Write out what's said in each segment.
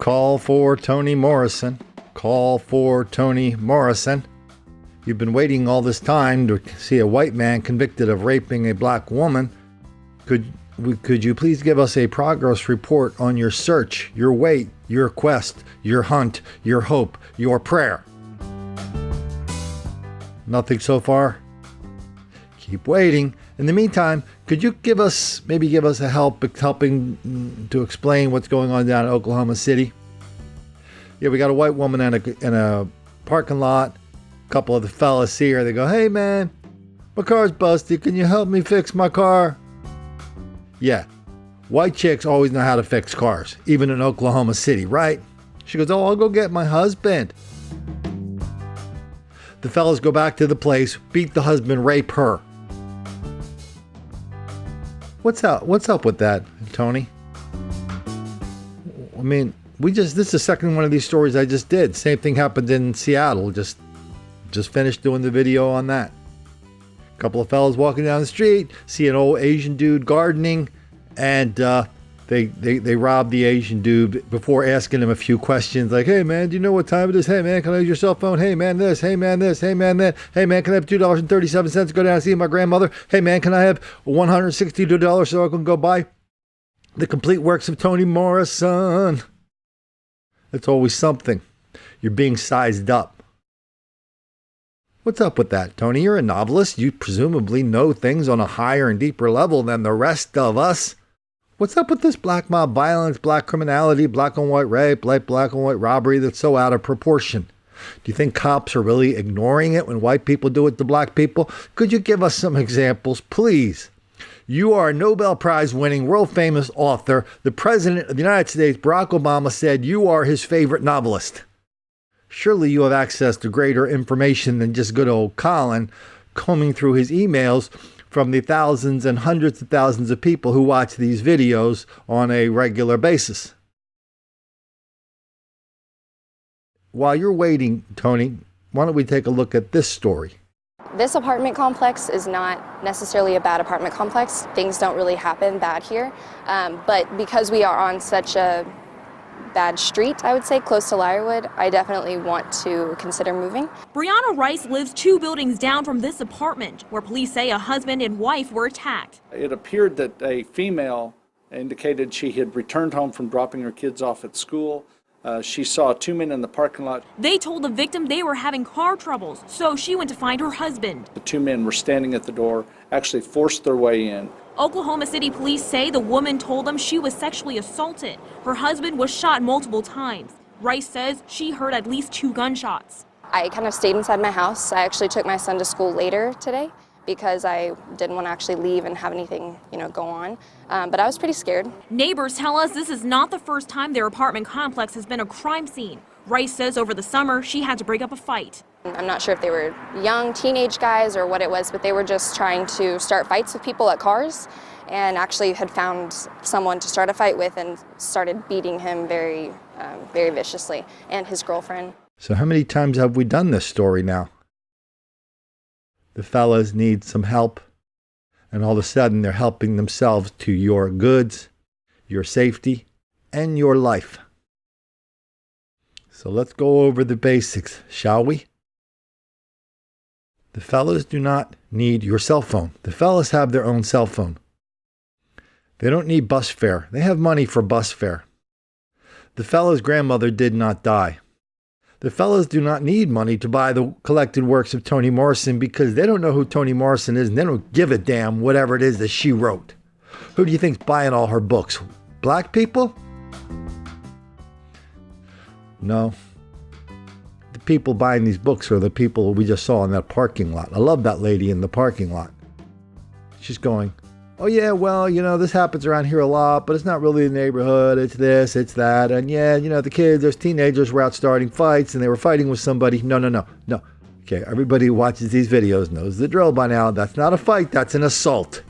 Call for Toni Morrison. Call for Toni Morrison. You've been waiting all this time to see a white man convicted of raping a black woman. Could you please give us a progress report on your search, your wait, your quest, your hunt, your hope, your prayer? Nothing so far? Keep waiting. In the meantime, could you give us a helping to explain what's going on down in Oklahoma City? Yeah, we got a white woman in a parking lot. A couple of the fellas see her. They go, "Hey man, my car's busted. Can you help me fix my car?" Yeah, white chicks always know how to fix cars, even in Oklahoma City, right? She goes, "Oh, I'll go get my husband." The fellas go back to the place, beat the husband, rape her. What's up with that, Tony? I mean, this is the second one of these stories I just did. Same thing happened in Seattle. Just finished doing the video on that. A couple of fellas walking down the street, see an old Asian dude gardening, and they rob the Asian dude before asking him a few questions like, "Hey man, do you know what time it is? Hey man, can I use your cell phone? Hey man this, hey man this, hey man that. Hey man, can I have $2.37 to go down and see my grandmother? Hey man, can I have $162 so I can go buy the complete works of Toni Morrison?" It's always something. You're being sized up. What's up with that, Tony? You're a novelist. You presumably know things on a higher and deeper level than the rest of us. What's up with this black mob violence, black criminality, black on white rape, black on white robbery that's so out of proportion? Do you think cops are really ignoring it when white people do it to black people? Could you give us some examples, please? You are a Nobel Prize winning, world famous author. The President of the United States, Barack Obama, said you are his favorite novelist. Surely you have access to greater information than just good old Colin combing through his emails from the thousands and hundreds of thousands of people who watch these videos on a regular basis. While you're waiting, Tony, why don't we take a look at this story? This apartment complex is not necessarily a bad apartment complex. Things don't really happen bad here. But because we are on such a bad street, I would say, close to Lyrewood, I definitely want to consider moving. Brianna Rice lives 2 buildings down from this apartment, where police say a husband and wife were attacked. It appeared that a female indicated she had returned home from dropping her kids off at school. She saw 2 men in the parking lot. They told the victim they were having car troubles, so she went to find her husband. The 2 men were standing at the door, actually forced their way in. Oklahoma City police say the woman told them she was sexually assaulted. Her husband was shot multiple times. Rice says she heard at least 2 gunshots. I kind of stayed inside my house. I actually took my son to school later today because I didn't want to actually leave and have anything, go on. But I was pretty scared. Neighbors tell us this is not the first time their apartment complex has been a crime scene. Rice says over the summer she had to break up a fight. I'm not sure if they were young teenage guys or what it was, but they were just trying to start fights with people at cars, and actually had found someone to start a fight with and started beating him very viciously, and his girlfriend. So how many times have we done this story now? The fellas need some help, and all of a sudden they're helping themselves to your goods, your safety, and your life. So let's go over the basics, shall we? The fellas do not need your cell phone. The fellas have their own cell phone. They don't need bus fare. They have money for bus fare. The fella's grandmother did not die. The fellas do not need money to buy the collected works of Toni Morrison because they don't know who Toni Morrison is and they don't give a damn whatever it is that she wrote. Who do you think's buying all her books? Black people? No. The people buying these books are the people we just saw in that parking lot. I love that lady in the parking lot. She's going, "Oh yeah, well, this happens around here a lot, but it's not really the neighborhood. It's this, it's that. And yeah, the kids, those teenagers were out starting fights and they were fighting with somebody." No. Okay, everybody who watches these videos knows the drill by now. That's not a fight, that's an assault.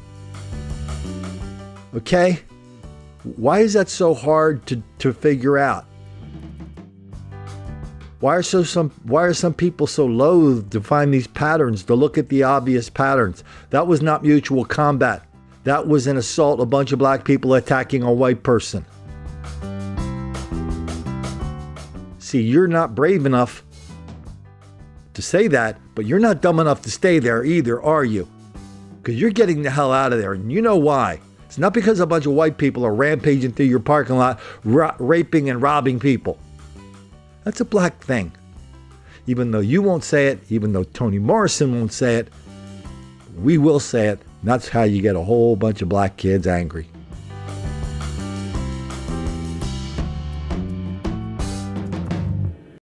Okay? Why is that so hard to figure out? Why are some people so loath to find these patterns, to look at the obvious patterns? That was not mutual combat. That was an assault, a bunch of black people attacking a white person. See, you're not brave enough to say that, but you're not dumb enough to stay there either, are you? Because you're getting the hell out of there, and you know why. It's not because a bunch of white people are rampaging through your parking lot, raping and robbing people. That's a black thing. Even though you won't say it, even though Toni Morrison won't say it, we will say it. And that's how you get a whole bunch of black kids angry.